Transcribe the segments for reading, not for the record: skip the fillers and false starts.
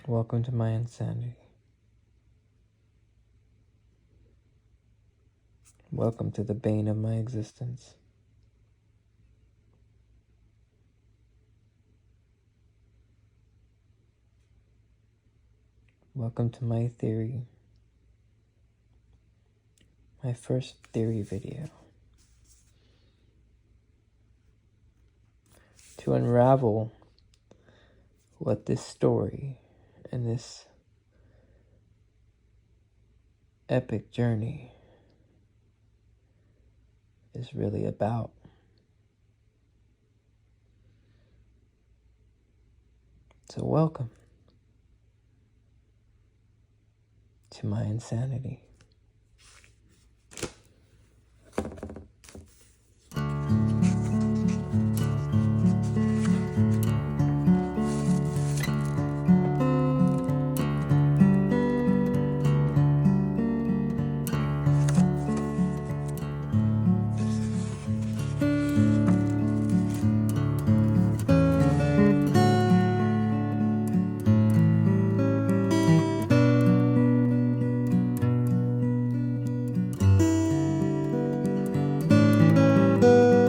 Welcome to my insanity. Welcome to the bane of my existence. Welcome to my theory. My first theory video. To unravel what this story and this epic journey is really about. So welcome to my insanity.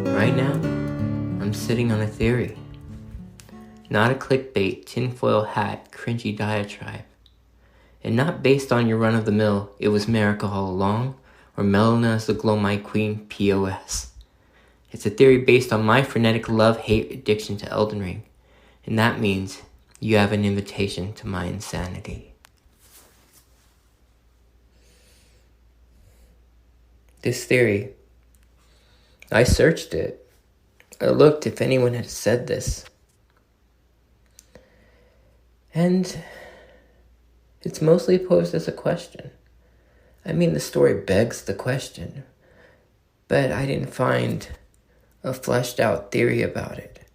Right now, I'm sitting on a theory. Not a clickbait, tinfoil hat, cringy diatribe. And not based on your run-of-the-mill, it was America all along, or Melina is the glow my queen POS. It's a theory based on my frenetic love-hate addiction to Elden Ring. And that means you have an invitation to my insanity. This theory, I searched it. I looked if anyone had said this. And it's mostly posed as a question. I mean, the story begs the question, but I didn't find a fleshed out theory about it.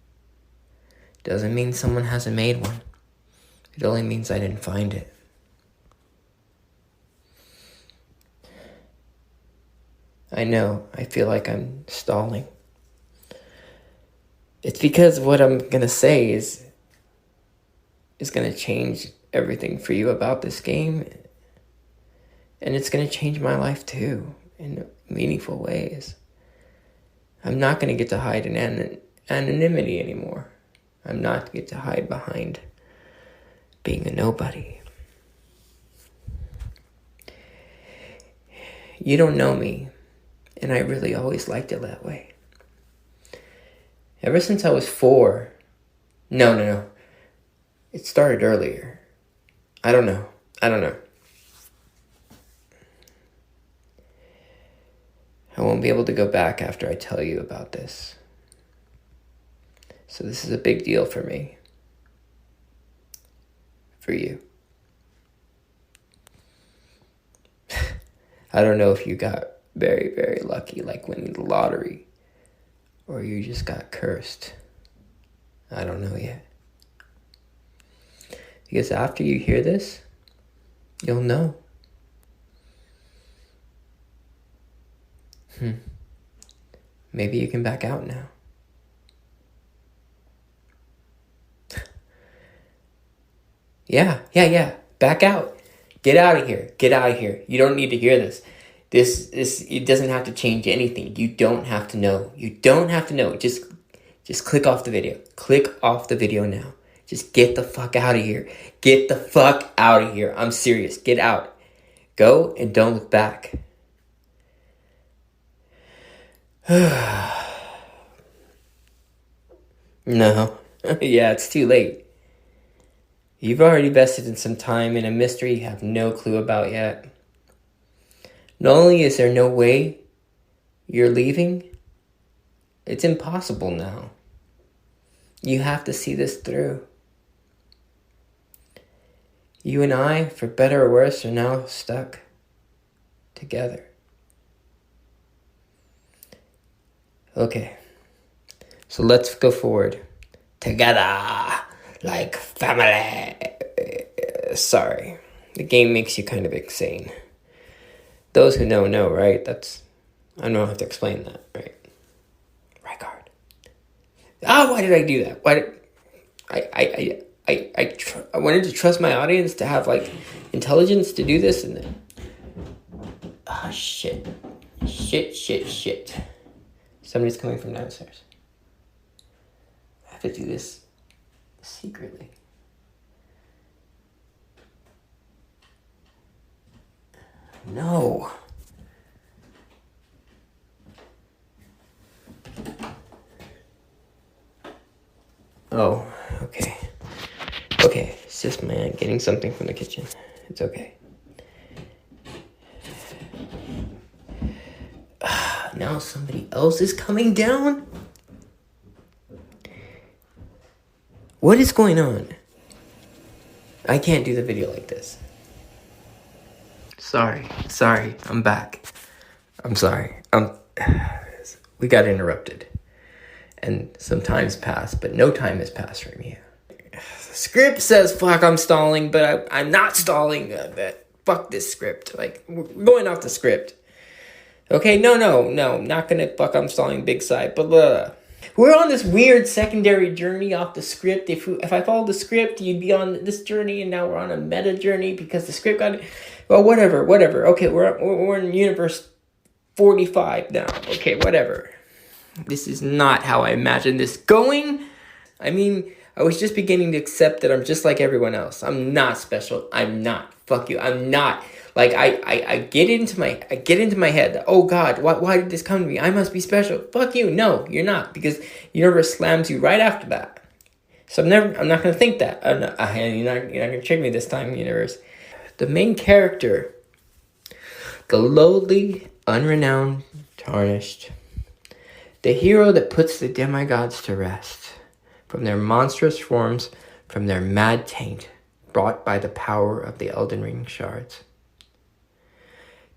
Doesn't mean someone hasn't made one. It only means I didn't find it. I know, I feel like I'm stalling. It's because what I'm gonna say is gonna change everything for you about this game. And it's gonna change my life too, in meaningful ways. I'm not gonna get to hide in anonymity anymore. I'm not gonna get to hide behind being a nobody. You don't know me, and I really always liked it that way. Ever since I was 4. No. It started earlier. I don't know. I won't be able to go back after I tell you about this. So this is a big deal for me. For you. I don't know if you got very, very lucky, like winning the lottery, or you just got cursed. I don't know yet. Because after you hear this, you'll know. Maybe you can back out now. Yeah. Back out. Get out of here. You don't need to hear this. It doesn't have to change anything. You don't have to know. Just click off the video. Click off the video now. Just get the fuck out of here. Get the fuck out of here. I'm serious. Get out. Go and don't look back. No. Yeah, it's too late. You've already invested in some time in a mystery you have no clue about yet. Not only is there no way you're leaving, it's impossible now. You have to see this through. You and I, for better or worse, are now stuck together. Okay, so let's go forward. Together, like family. Sorry, the game makes you kind of insane. Those who know, right? I don't have to explain that, right? Rykard. Why did I do that? I wanted to trust my audience to have like intelligence to do this, and then shit. Somebody's coming from downstairs. I have to do this secretly. No. Oh, okay. Okay, it's just man getting something from the kitchen. It's okay. Now somebody else is coming down? What is going on? I can't do the video like this. Sorry, I'm back. I'm sorry. We got interrupted. And some time's passed, but no time has passed for me. The script says, fuck, I'm stalling, but I'm not stalling. Fuck this script. Like, we're going off the script. Okay, no, not gonna fuck, I'm stalling big side, but we're on this weird secondary journey off the script. If I followed the script, you'd be on this journey, and now we're on a meta journey because the script got it. Well, whatever. Okay, we're in universe 45 now. Okay, whatever. This is not how I imagined this going. I mean, I was just beginning to accept that I'm just like everyone else. I'm not special. I'm not. Fuck you. I'm not. Like, I get into my head. Oh God, why did this come to me? I must be special. Fuck you. No, you're not, because the universe slams you right after that. So I'm not gonna think that. You're not gonna trick me this time, universe. The main character, the lowly, unrenowned, tarnished, the hero that puts the demigods to rest from their monstrous forms, from their mad taint brought by the power of the Elden Ring shards.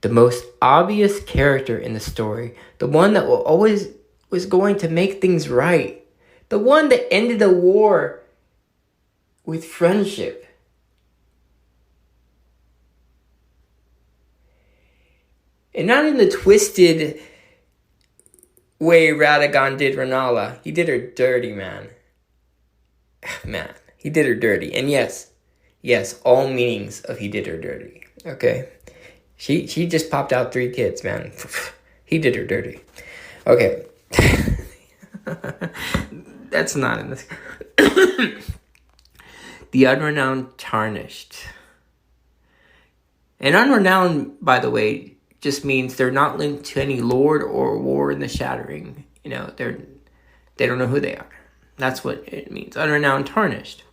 The most obvious character in the story, the one that always was going to make things right, the one that ended a war with friendship. And not in the twisted way Radagon did Renala. He did her dirty, man. Man, he did her dirty. And yes, all meanings of he did her dirty. Okay? She just popped out 3 kids, man. He did her dirty. Okay. That's not in this. The unrenowned tarnished. And unrenowned, by the way, just means they're not linked to any lord or war in the shattering. You know, they don't know who they are. That's what it means. Unrenowned tarnished.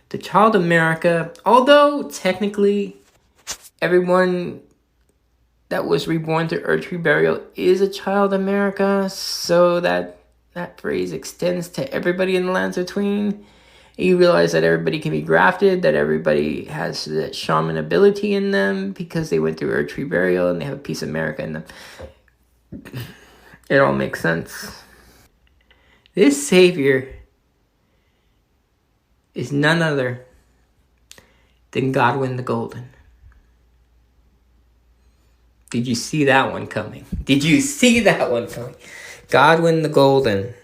The child America, although technically everyone that was reborn through Earthtree burial is a child America, so that phrase extends to everybody in the lands between. You realize that everybody can be grafted, that everybody has that shaman ability in them because they went through Earthtree burial and they have a piece of America in them. It all makes sense. This savior is none other than Godwin the Golden. Did you see that one coming? Godwin the Golden.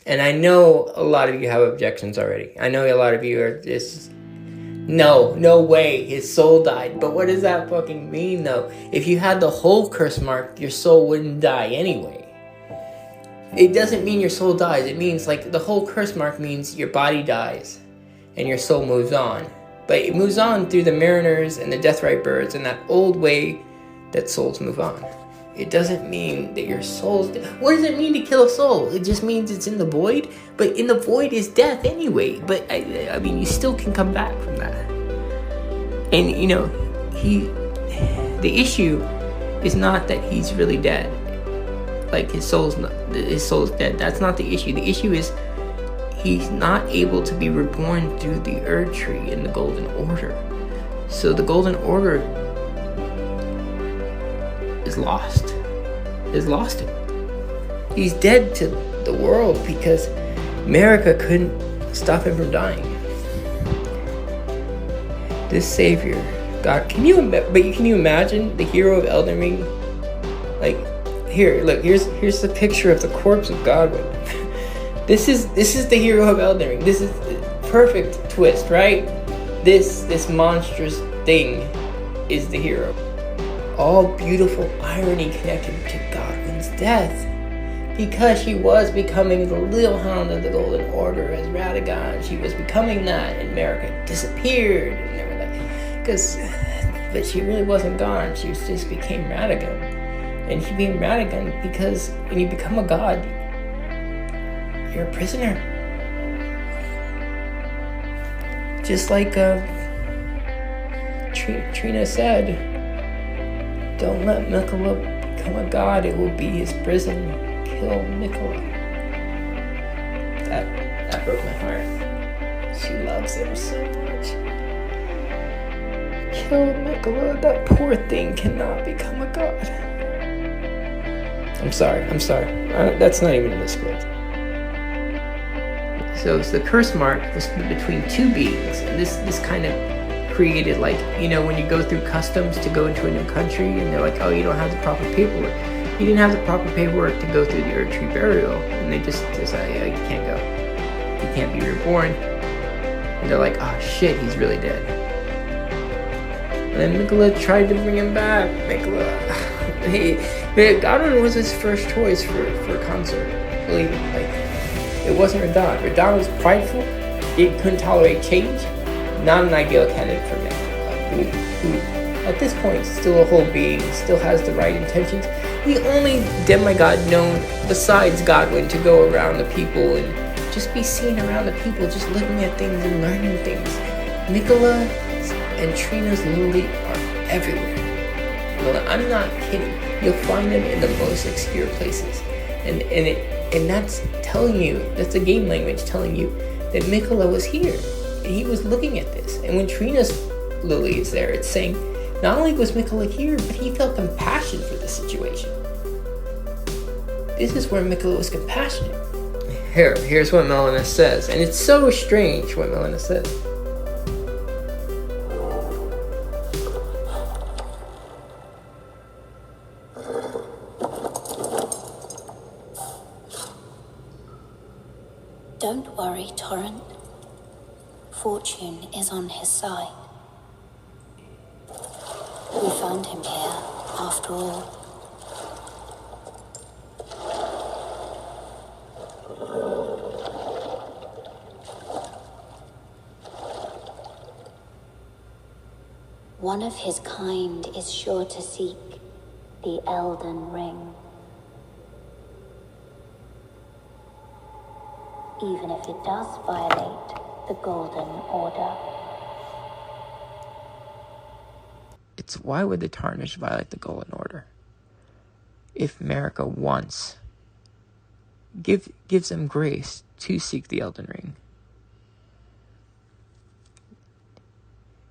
And I know a lot of you have objections already. I know a lot of you are just, no way, his soul died. But what does that fucking mean, though? If you had the whole curse mark, your soul wouldn't die anyway. It doesn't mean your soul dies. It means, like, the whole curse mark means your body dies and your soul moves on. But it moves on through the mariners and the deathrite birds and that old way that souls move on. It doesn't mean that your soul's dead. What does it mean to kill a soul? It just means it's in the void. But in the void is death anyway. But I mean, you still can come back from that. And you know, the issue is not that he's really dead. Like his soul's dead. That's not the issue. The issue is he's not able to be reborn through the Earthtree in the Golden Order. So the Golden Order is lost him. He's dead to the world because America couldn't stop him from dying. This savior, God, can you imagine the hero of Elden Ring? Like, here, look, here's the picture of the corpse of Godwin. This is the hero of Elden Ring. This is the perfect twist, right? This monstrous thing is the hero. All beautiful irony connected to Godwin's death. Because she was becoming the little hound of the Golden Order as Radagon. She was becoming that, and Marika disappeared. And they were like, but she really wasn't gone. She just became Radagon. And she became Radagon because when you become a god, you're a prisoner. Just like Trina said, don't let Mikola become a god. It will be his prison. Kill Mikola. That broke my heart. She loves him so much. Kill Mikola. That poor thing cannot become a god. I'm sorry. That's not even in the script. So the curse mark was between two beings, and this kind of created, like, when you go through customs to go into a new country, and they're like, oh, you don't have the proper paperwork. He didn't have the proper paperwork to go through the Earth Tree burial, and they just decided, yeah, you can't go. He can't be reborn. And they're like, oh shit, he's really dead. And then Mikola tried to bring him back. Godwin was his first choice for consort. Really, it wasn't Radahn. Radahn was prideful. He couldn't tolerate change. Not an ideal candidate for Mikola, who at this point still a whole being, still has the right intentions. The only demigod known besides Godwin to go around the people and just be seen around the people, just looking at things and learning things. Mikola and Trina's Lily are everywhere. Well, I'm not kidding. You'll find them in the most obscure places, and that's telling you, that's the game language telling you that Mikola was here and he was looking at this. And when Trina's Lily is there, it's saying not only was Mikola here, but he felt compassion for the situation. This is where Mikola was compassionate. Here's what Melina says, and it's so strange what Melina says. Don't worry, Torrent. Fortune is on his side. We found him here, after all. One of his kind is sure to seek the Elden Ring. Even if it does violate the Golden Order. It's why would the Tarnished violate the Golden Order? If Marika once gives them grace to seek the Elden Ring.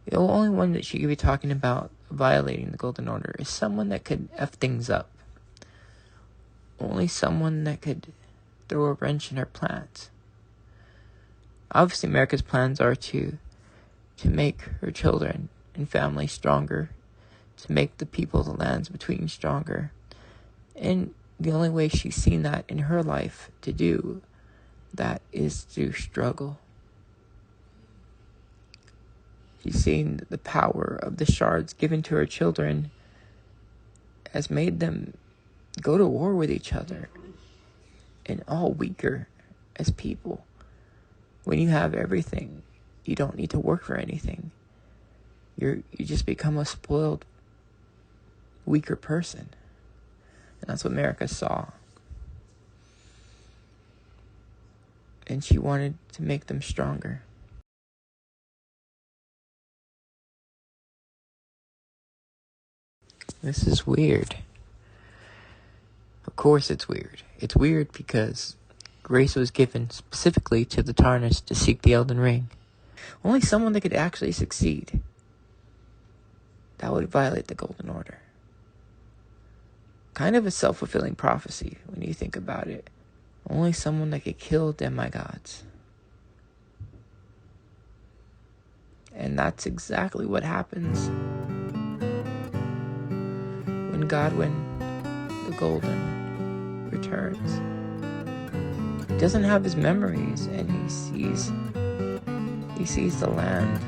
The only one that she could be talking about violating the Golden Order is someone that could F things up. Only someone that could throw a wrench in her plans. Obviously, Marika's plans are to make her children and family stronger, to make the people of the lands between stronger. And the only way she's seen that in her life to do that is through struggle. She's seen the power of the shards given to her children has made them go to war with each other and all weaker as people. When you have everything, you don't need to work for anything. You just become a spoiled, weaker person. And that's what Marika saw. And she wanted to make them stronger. This is weird. Of course it's weird. It's weird because grace was given specifically to the Tarnished to seek the Elden Ring. Only someone that could actually succeed. That would violate the Golden Order. Kind of a self-fulfilling prophecy when you think about it. Only someone that could kill demigods. And that's exactly what happens when Godwin the Golden returns. doesn't have his memories, and he sees the land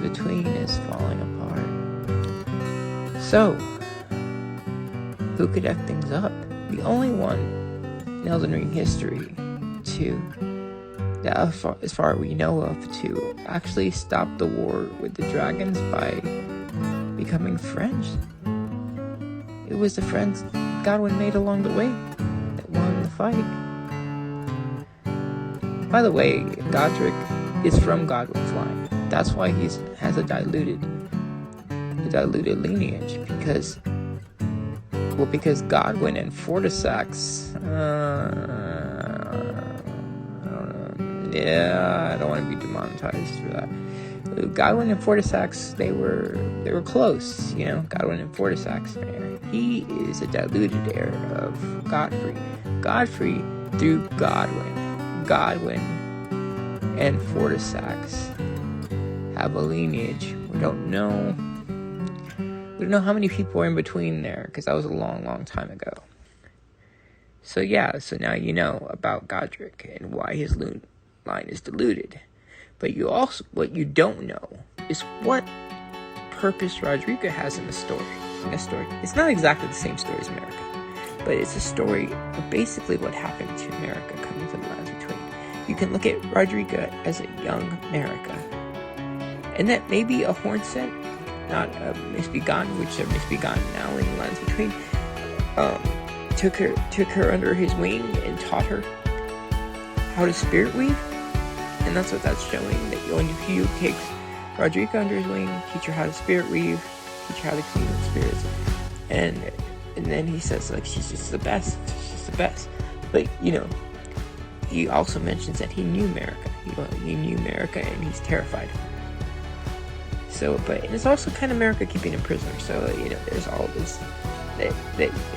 between is falling apart. So, who could F things up? The only one in Elden Ring history as far we know of, to actually stop the war with the dragons by becoming friends. It was the friends Godwin made along the way that won the fight. By the way, Godric is from Godwin's line. That's why he has a diluted lineage, because Godwin and Fortisax, I don't want to be demonetized for that. Godwin and Fortisax, they were close, Godwin and Fortisax. He is a diluted heir of Godfrey. Godfrey through Godwin. Godwin and Fortisax have a lineage. We don't know how many people are in between there, because that was a long, long time ago. So now you know about Godric and why his line is diluted. But what you don't know is what purpose Rodrigo has in the story. It's not exactly the same story as America, but it's a story of basically what happened to America coming to the lands between. You can look at Rodrigo as a young America, and that maybe a Hornset, not a misbegotten, which are misbegotten now in the lands between, took her under his wing and taught her how to spirit weave. And that's what that's showing, that when you take Rodrigo under his wing, teach her how to spirit weave, teach her how to clean with spirits, and then he says, like, she's just the best. But he also mentions that he knew America. He knew America, and he's terrified of her. So, but it's also kind of America keeping him prisoner. So there's all this that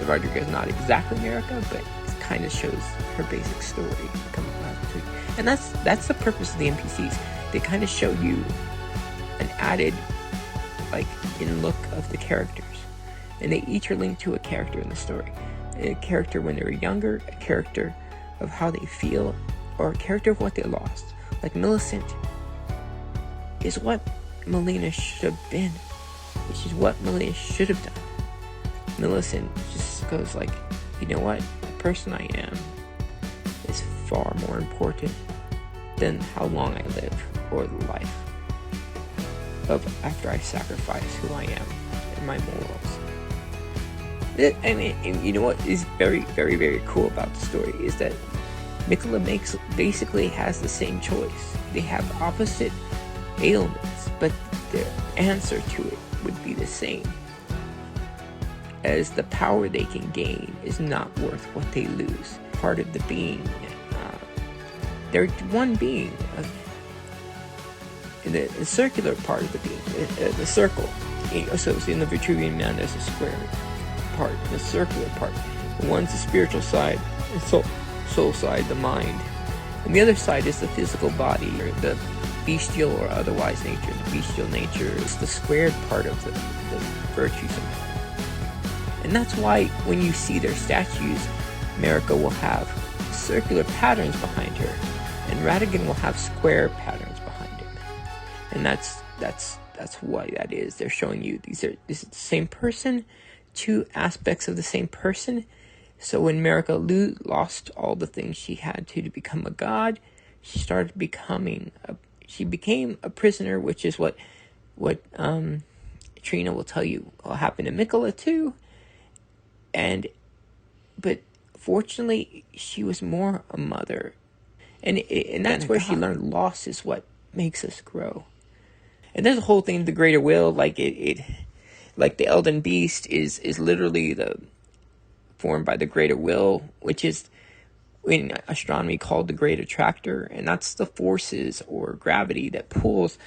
Rodrigo is not exactly America, but it kind of shows her basic story coming between. And that's the purpose of the NPCs. They kind of show you an added, in look of the characters. And they each are linked to a character in the story. A character when they were younger, a character of how they feel, or a character of what they lost. Like Millicent is what Melina should have been, which is what Melina should have done. Millicent just goes like, you know what? The person I am is far more important than how long I live or the life of after I sacrifice who I am and my morals. You know what is very, very, very cool about the story is that Miquella basically has the same choice. They have opposite ailments, but the answer to it would be the same. As the power they can gain is not worth what they lose. Part of the being, they're one being. In the circular part of the being, the circle. So in the Vitruvian man, there's a square part, the circular part. One's the spiritual side, the soul side, the mind, and the other side is the physical body, or the bestial or otherwise nature. The bestial nature is the squared part of the virtues. And that's why when you see their statues, Marika will have circular patterns behind her, and Radigan will have square patterns behind him. And that's why that is. They're showing you this is the same person, two aspects of the same person. So when Marika lost all the things she had to become a god, she became a prisoner, which is what Trina will tell you will happen to Miquella too. But fortunately, she was more a mother, and that's where she learned loss is what makes us grow. And there's a whole thing, the greater will, like the Elden Beast is literally formed by the greater will, which is in astronomy called the great attractor, and that's the forces or gravity that pulls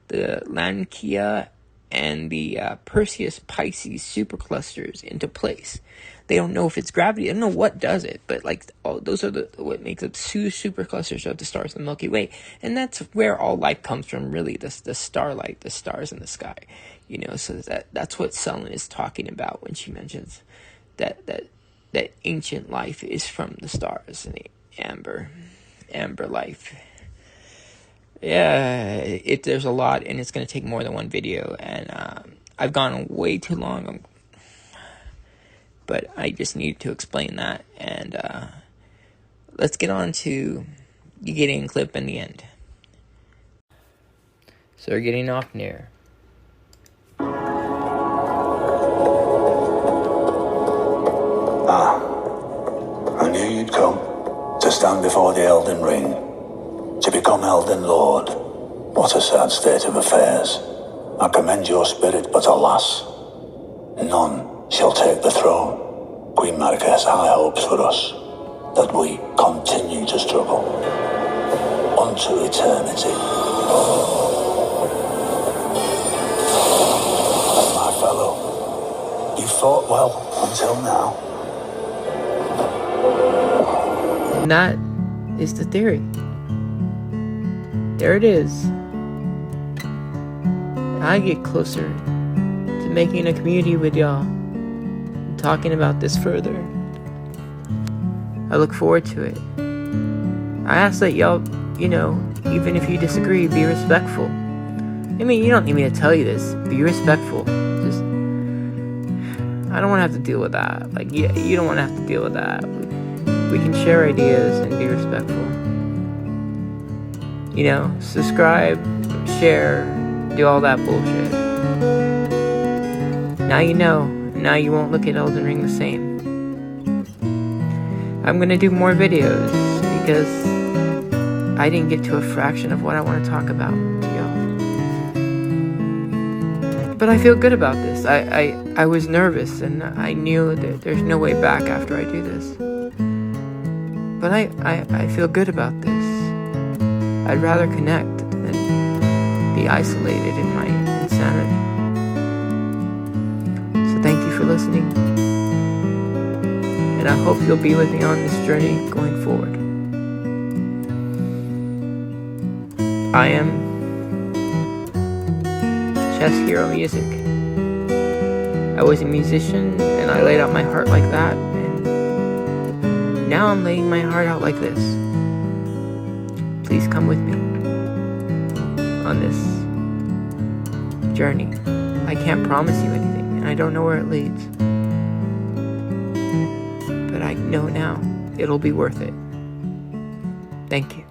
the Lankia and the Perseus Pisces superclusters into place. They don't know if it's gravity. They don't know what does it, but those are what makes up superclusters of the stars in the Milky Way, and that's where all life comes from. Really, the starlight, the stars in the sky. So that's what Sullen is talking about when she mentions that ancient life is from the stars, Amber life. Yeah, there's a lot, and it's going to take more than one video, and I've gone way too long, but I just need to explain that, and let's get on to the getting clip in the end. So we're getting off near. I knew you'd come to stand before the Elden Ring, to become Elden Lord. What a sad state of affairs. I commend your spirit, but alas, none shall take the throne. Queen Marika has high hopes for us, that we continue to struggle unto eternity. And my fellow, you fought well until now. And that is the theory. There it is. I get closer to making a community with y'all and talking about this further. I look forward to it. I ask that y'all, even if you disagree, be respectful. I mean, you don't need me to tell you this. Be respectful. Just, I don't want to have to deal with that. You don't want to have to deal with that. We can share ideas and be respectful. Subscribe, share, do all that bullshit. Now you know. Now you won't look at Elden Ring the same. I'm gonna do more videos because I didn't get to a fraction of what I want to talk about to y'all. But I feel good about this. I was nervous and I knew that there's no way back after I do this. But I feel good about this. I'd rather connect than be isolated in my insanity. So thank you for listening. And I hope you'll be with me on this journey going forward. I am Chessheromusic. I was a musician and I laid out my heart like that. Now I'm laying my heart out like this. Please come with me on this journey. I can't promise you anything, and I don't know where it leads. But I know now it'll be worth it. Thank you.